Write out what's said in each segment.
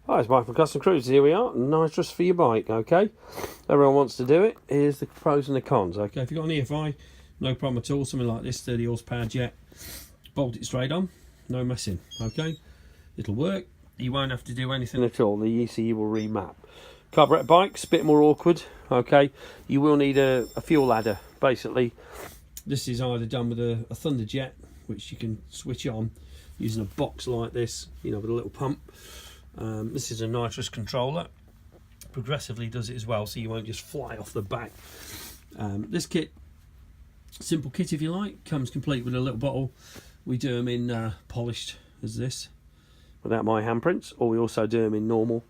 Hi, it's Mike from Custom Cruisers. Here we are, nitrous for your bike, okay? Everyone wants to do it. Here's the pros and the cons, okay? If you've got an EFI, no problem at all. Something like this, 30 horsepower jet, bolt it straight on, no messing, okay? It'll work. You won't have to do anything at all. The ECU will remap. Carburet bikes, a bit more awkward, okay? You will need a fuel ladder, basically. This is either done with a Thunderjet, which you can switch on using a box like this, you know, with a little pump. This is a nitrous controller. Progressively does it as well, so you won't just fly off the back. This kit, simple kit if you like, comes complete with a little bottle. We do them in polished as this, without my handprints, or we also do them in normal.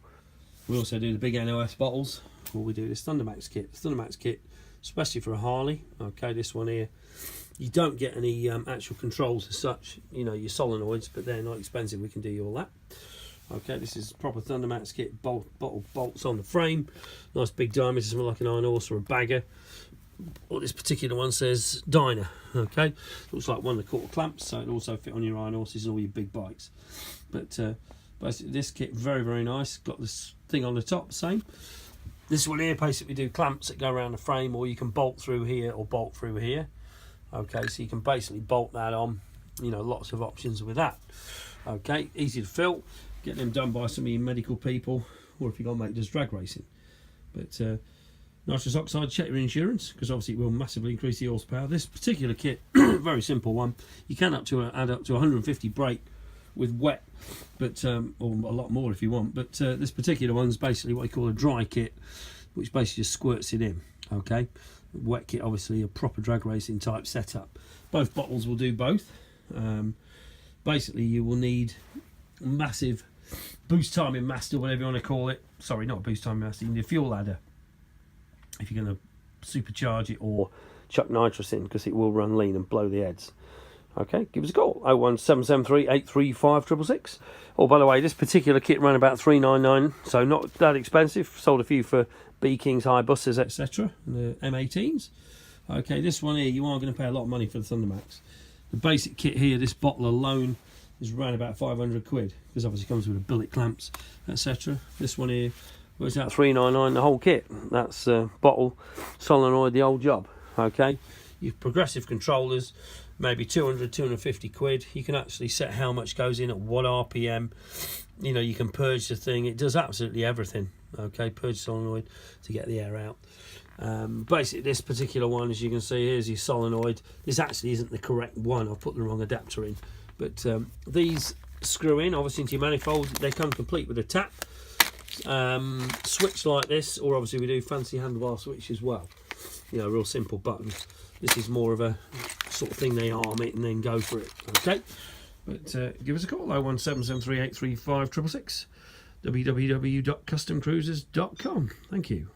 We also do the big NOS bottles, or we do this Thundermax kit. The Thundermax kit, especially for a Harley, okay, this one here, you don't get any actual controls as such, you know, your solenoids, but they're not expensive, we can do you all that. Okay, this is proper Thundermax kit, bolts on the frame, nice big diameter, something like an iron horse or a bagger. Well, this particular one says Dyna, okay, looks like 1 1/4 clamps, so it'll also fit on your iron horses and all your big bikes. But basically this kit, very, very nice, got this thing on the top, same. This one here basically do clamps that go around the frame, or you can bolt through here or bolt through here. Okay, so you can basically bolt that on, you know, lots of options with that. Okay, easy to fill. Get them done by some of your medical people, or if you've got a mate that does drag racing. But nitrous oxide, check your insurance, because obviously it will massively increase the horsepower. This particular kit, very simple one. You can add up to 150 brake with wet, but or a lot more if you want. But this particular one's basically what you call a dry kit, which basically just squirts it in. Okay, wet kit, obviously a proper drag racing type setup. Both bottles will do both. Basically, you will need massive boost timing master, whatever you want to call it. Sorry, not boost timing master. You need a fuel ladder if you're going to supercharge it or chuck nitrous in, because it will run lean and blow the heads. Okay, give us a call, 01773 835 666. Oh, by the way, this particular kit ran about $399, so not that expensive. Sold a few for B Kings, Hyabusas, etc. The M18s. Okay, this one here, you are going to pay a lot of money for the Thundermax. The basic kit here, this bottle alone, is around about 500 quid, because obviously it comes with the billet clamps, etc. This one here works out $399 the whole kit. That's bottle, solenoid, the old job. Okay, your progressive controllers, maybe 200, 250 quid. You can actually set how much goes in at what RPM. You know, you can purge the thing. It does absolutely everything. Okay, purge solenoid to get the air out. Basically, this particular one, as you can see, here's your solenoid. This actually isn't the correct one. I've put the wrong adapter in. But these screw in, obviously, into your manifold. They come complete with a tap. Switch like this, or obviously we do fancy handlebar switch as well. You know, real simple buttons. This is more of a sort of thing they arm it and then go for it. Okay, but give us a call, 01773 835 666, www.customcruisers.com. Thank you.